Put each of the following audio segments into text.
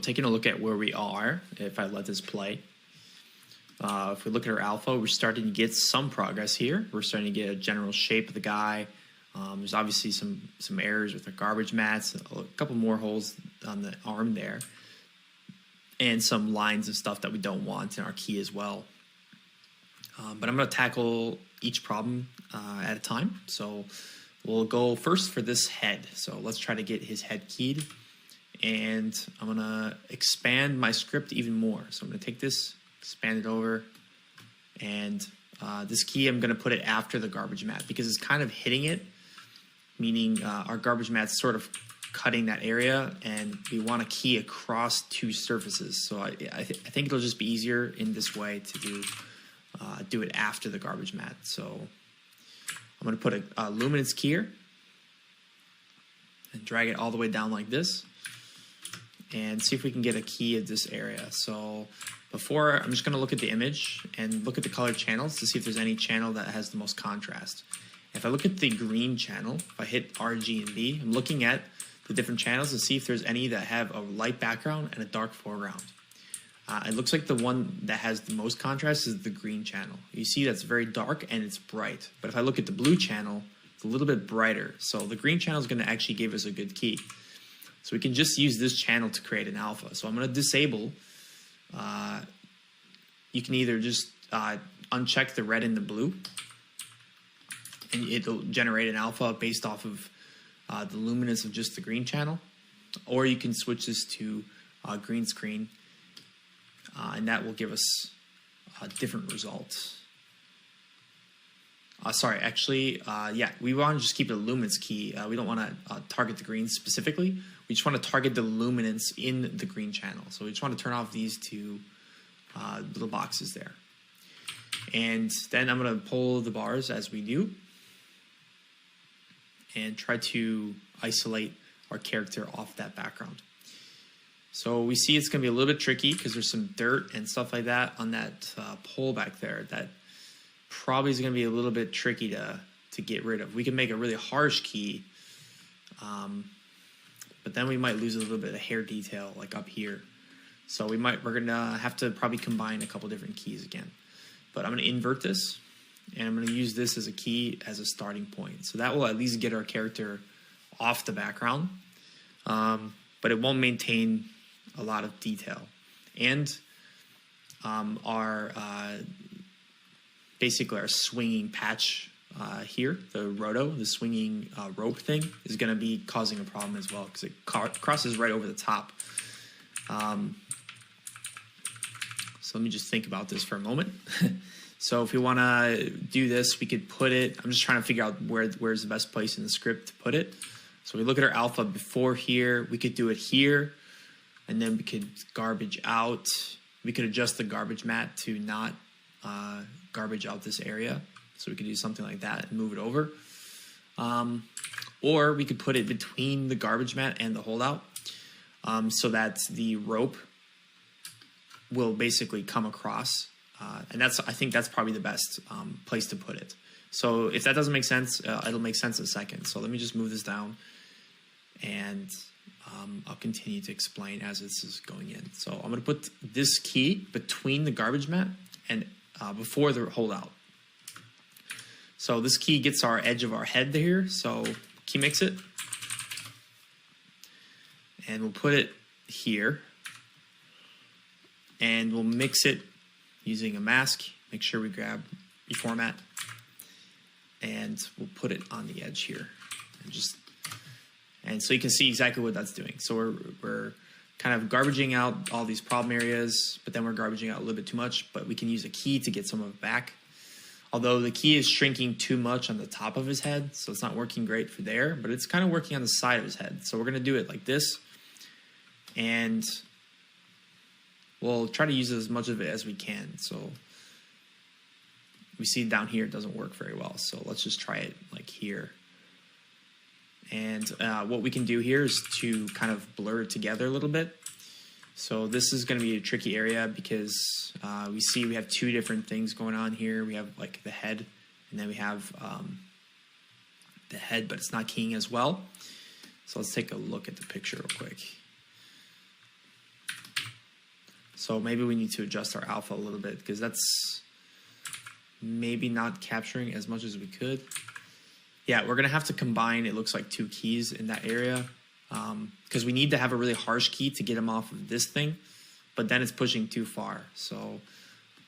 Taking a look at where we are, if I let this play. If we look at our alpha, we're starting to get some progress here. We're starting to get a general shape of the guy. There's obviously some errors with the garbage mats, a couple more holes on the arm there, and some lines of stuff that we don't want in our key as well. But I'm going to tackle each problem at a time. So we'll go first for this head. So let's try to get his head keyed. And I'm going to expand my script even more. So I'm going to take this, expand it over, and this key I'm going to put it after the garbage mat because it's kind of hitting it, meaning our garbage mat's sort of cutting that area, and we want to key across two surfaces. So I think it'll just be easier in this way to do it after the garbage mat. So I'm going to put a luminance key here and drag it all the way down like this, and see if we can get a key at this area. So before, I'm just going to look at the image and look at the color channels to see if there's any channel that has the most contrast. If I look at the green channel, if I hit R, G, and B, I'm looking at the different channels to see if there's any that have a light background and a dark foreground. It looks like the one that has the most contrast is the green channel. You see that's very dark and it's bright. But if I look at the blue channel, it's a little bit brighter. So the green channel is going to actually give us a good key. So we can just use this channel to create an alpha. So I'm going to disable. You can either just uncheck the red and the blue, and it'll generate an alpha based off of the luminance of just the green channel. Or you can switch this to green screen, and that will give us different results. Sorry, actually, yeah, we want to just keep the luminance key. We don't want to target the green specifically. We just want to target the luminance in the green channel. So we just want to turn off these two little boxes there. And then I'm going to pull the bars as we do and try to isolate our character off that background. So we see it's going to be a little bit tricky because there's some dirt and stuff like that on that pole back there that probably is going to be a little bit tricky to get rid of. We can make a really harsh key, but then we might lose a little bit of hair detail like up here. So we're going to have to probably combine a couple different keys again. But I'm going to invert this, and I'm going to use this as a key as a starting point. So that will at least get our character off the background, but it won't maintain a lot of detail. And basically our swinging patch here, the roto, the swinging rope thing, is going to be causing a problem as well because it crosses right over the top. So let me just think about this for a moment. So if we want to do this, we could put it, I'm just trying to figure out where's the best place in the script to put it. So we look at our alpha before here, we could do it here, and then we could garbage out. We could adjust the garbage mat to not garbage out this area. So we could do something like that and move it over. Or we could put it between the garbage mat and the holdout so that the rope will basically come across. And I think that's probably the best place to put it. So if that doesn't make sense, it'll make sense in a second. So let me just move this down, and I'll continue to explain as this is going in. So I'm going to put this key between the garbage mat and before the holdout. So this key gets our edge of our head here. So key mix it, and we'll put it here, and we'll mix it using a mask. Make sure we grab reformat, and we'll put it on the edge here, and so you can see exactly what that's doing. So we're kind of garbaging out all these problem areas, but then we're garbaging out a little bit too much, but we can use a key to get some of it back. Although the key is shrinking too much on the top of his head, so it's not working great for there, but it's kind of working on the side of his head. So we're going to do it like this, and we'll try to use as much of it as we can. So we see down here it doesn't work very well, so let's just try it like here. And what we can do here is to kind of blur it together a little bit. So this is going to be a tricky area because we have two different things going on here. We have like the head, and then we have the head, but it's not keying as well. So let's take a look at the picture real quick. So maybe we need to adjust our alpha a little bit, because that's maybe not capturing as much as we could. Yeah, we're gonna have to combine, it looks like, 2 keys in that area, because we need to have a really harsh key to get him off of this thing, but then it's pushing too far. So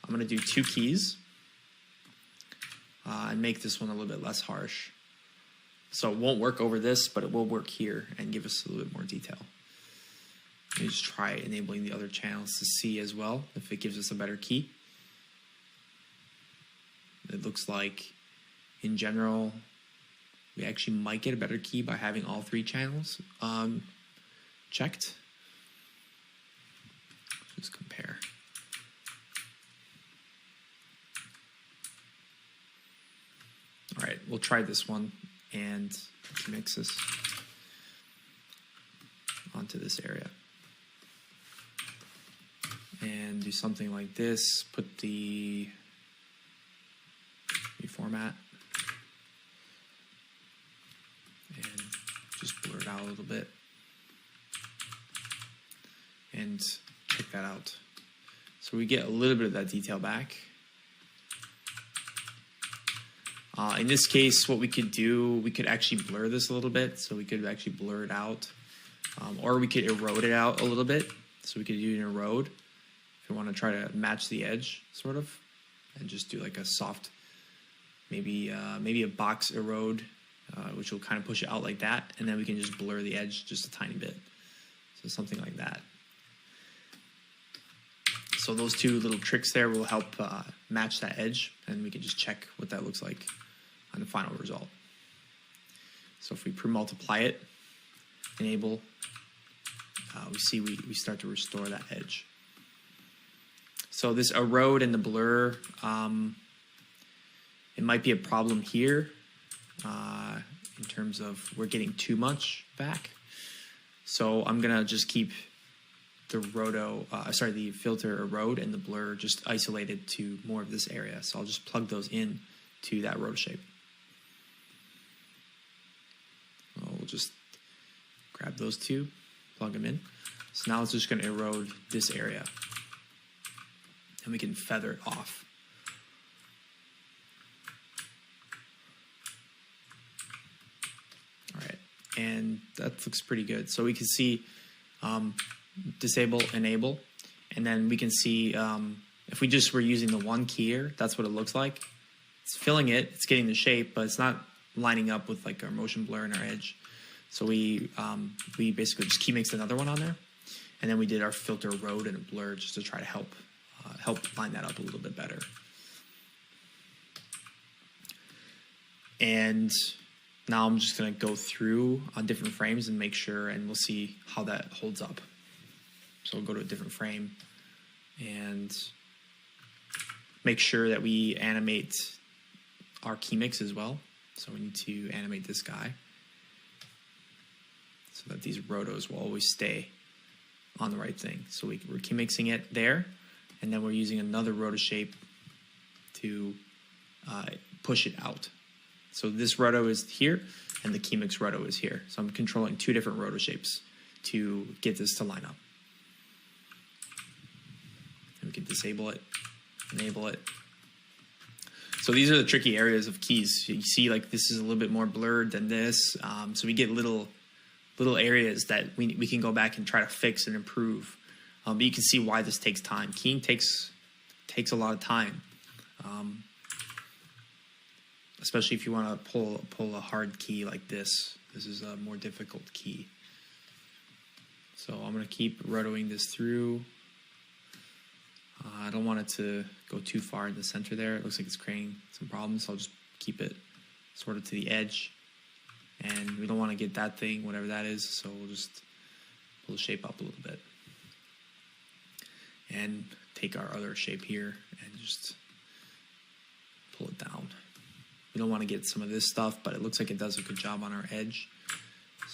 I'm gonna do 2 keys and make this one a little bit less harsh. So it won't work over this, but it will work here and give us a little bit more detail. Let me just try enabling the other channels to see as well if it gives us a better key. It looks like, in general, we actually might get a better key by having all 3 channels checked. Let's compare. All right, we'll try this one and mix this onto this area. And do something like this, put the reformat and just blur it out a little bit and check that out. So we get a little bit of that detail back. In this case, what we could do, we could actually blur this a little bit, so we could actually blur it out, or we could erode it out a little bit. So we could do an erode if we want to try to match the edge, sort of, and just do like a soft, maybe a box erode, which will kind of push it out like that, and then we can just blur the edge just a tiny bit. So something like that. So those 2 little tricks there will help match that edge, and we can just check what that looks like on the final result. So if we pre-multiply it, enable, we see we start to restore that edge. So this erode and the blur, it might be a problem here in terms of we're getting too much back. So I'm gonna just keep the the filter erode and the blur just isolated to more of this area. So I'll just plug those in to that roto shape. We'll just grab those 2, plug them in. So now it's just going to erode this area, and we can feather it off. All right, and that looks pretty good. So we can see disable, enable, and then we can see if we just were using the 1 key here, that's what it looks like. It's filling it, it's getting the shape, but it's not lining up with like our motion blur and our edge. So we basically just key mixed another one on there, and then we did our filter erode and a blur just to try to help line that up a little bit better. And now I'm just gonna go through on different frames and make sure, and we'll see how that holds up. So we'll go to a different frame and make sure that we animate our key mix as well. So we need to animate this guy so that these rotos will always stay on the right thing. So we're key mixing it there, and then we're using another roto shape to push it out. So this roto is here, and the key mix roto is here. So I'm controlling 2 different roto shapes to get this to line up. And we can disable it, enable it. So these are the tricky areas of keys. You see, like, this is a little bit more blurred than this. So we get little areas that we can go back and try to fix and improve. But you can see why this takes time. Keying takes a lot of time, especially if you want to pull a hard key like this. This is a more difficult key. So I'm going to keep rotoing this through. I don't want it to go too far in the center there. It looks like it's creating some problems, so I'll just keep it sort of to the edge. And we don't want to get that thing, whatever that is, so we'll just pull the shape up a little bit. And take our other shape here and just pull it down. We don't want to get some of this stuff, but it looks like it does a good job on our edge.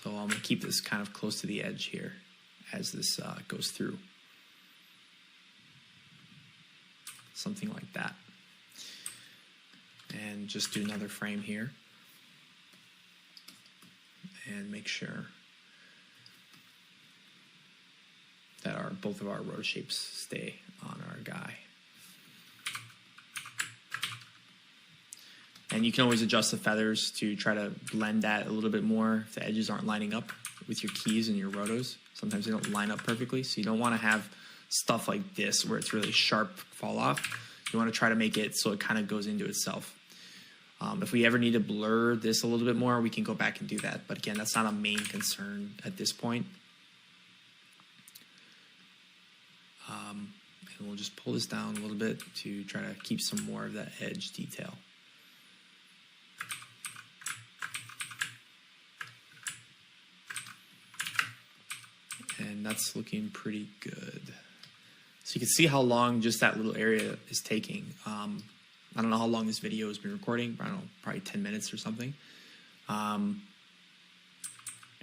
So I'm going to keep this kind of close to the edge here as this goes through. Something like that. And just do another frame here. And make sure that both of our rotor shapes stay on our guy. And you can always adjust the feathers to try to blend that a little bit more if the edges aren't lining up with your keys and your rotos. Sometimes they don't line up perfectly, so you don't want to have stuff like this where it's really sharp fall off. You want to try to make it so it kind of goes into itself. If we ever need to blur this a little bit more, we can go back and do that. But again, that's not a main concern at this point. And we'll just pull this down a little bit to try to keep some more of that edge detail. And that's looking pretty good. So you can see how long just that little area is taking. I don't know how long this video has been recording. I don't know, probably 10 minutes or something. And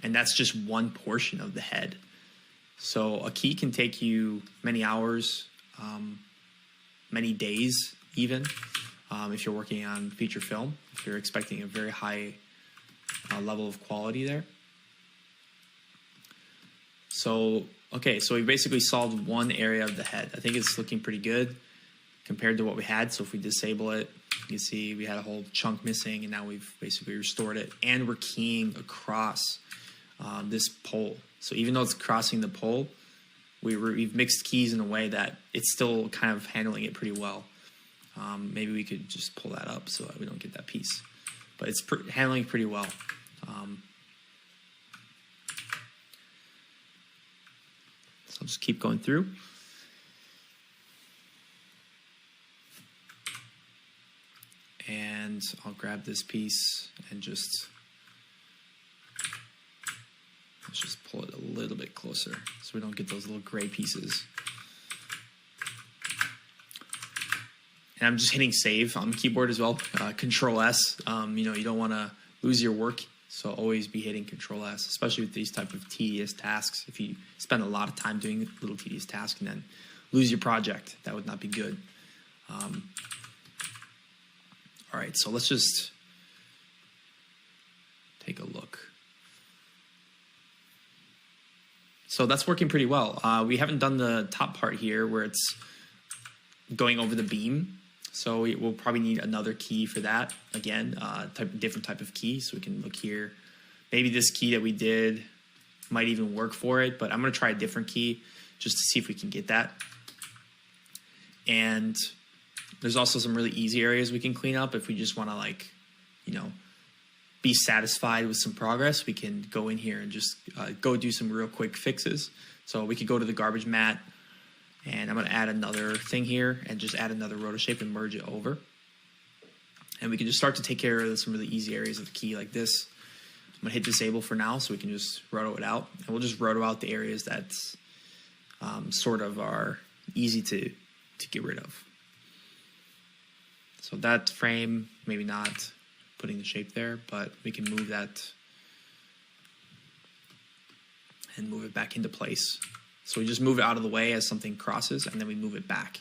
that's just one portion of the head. So a key can take you many hours, many days even, if you're working on feature film, if you're expecting a very high level of quality there. So, okay, so we basically solved one area of the head. I think it's looking pretty good compared to what we had. So if we disable it, you can see we had a whole chunk missing, and now we've basically restored it. And we're keying across this pole. So even though it's crossing the pole, we've mixed keys in a way that it's still kind of handling it pretty well. Maybe we could just pull that up so that we don't get that piece. But it's handling pretty well. So I'll just keep going through. And I'll grab this piece and let's just pull it a little bit closer so we don't get those little gray pieces. And I'm just hitting save on the keyboard as well, Control S. You don't want to lose your work, so always be hitting Control S, especially with these type of tedious tasks. If you spend a lot of time doing little tedious tasks and then lose your project, that would not be good. All right, so let's just take a look. So that's working pretty well. We haven't done the top part here where it's going over the beam. So we'll probably need another key for that. Again, different type of key. So we can look here. Maybe this key that we did might even work for it, but I'm gonna try a different key just to see if we can get that. And there's also some really easy areas we can clean up if we just wanna be satisfied with some progress. We can go in here and just go do some real quick fixes. So we could go to the garbage mat, and I'm going to add another thing here and just add another rotor shape and merge it over. And we can just start to take care of some really easy areas of the key like this. I'm going to hit disable for now so we can just roto it out. And we'll just roto out the areas that sort of are easy to get rid of. So that frame, maybe not putting the shape there, but we can move that and move it back into place. So we just move it out of the way as something crosses, and then we move it back.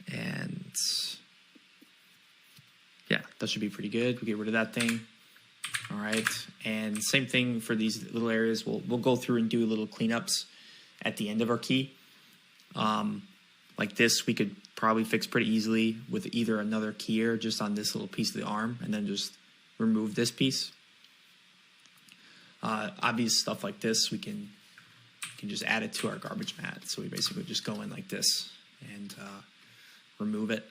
And yeah, that should be pretty good. We get rid of that thing. All right, and same thing for these little areas. We'll go through and do little cleanups at the end of our key. Like this, we could probably fix pretty easily with either another key or just on this little piece of the arm, and then just remove this piece. Obvious stuff like this, we can just add it to our garbage mat. So we basically just go in like this and remove it.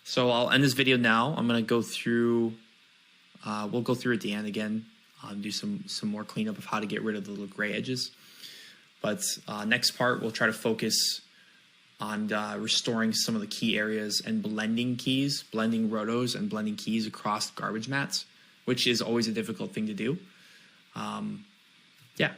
So I'll end this video now. I'm going to go through, we'll go through at the end again, do some more cleanup of how to get rid of the little gray edges. But next part, we'll try to focus on restoring some of the key areas and blending keys, blending rotos and blending keys across garbage mats, which is always a difficult thing to do. Yeah.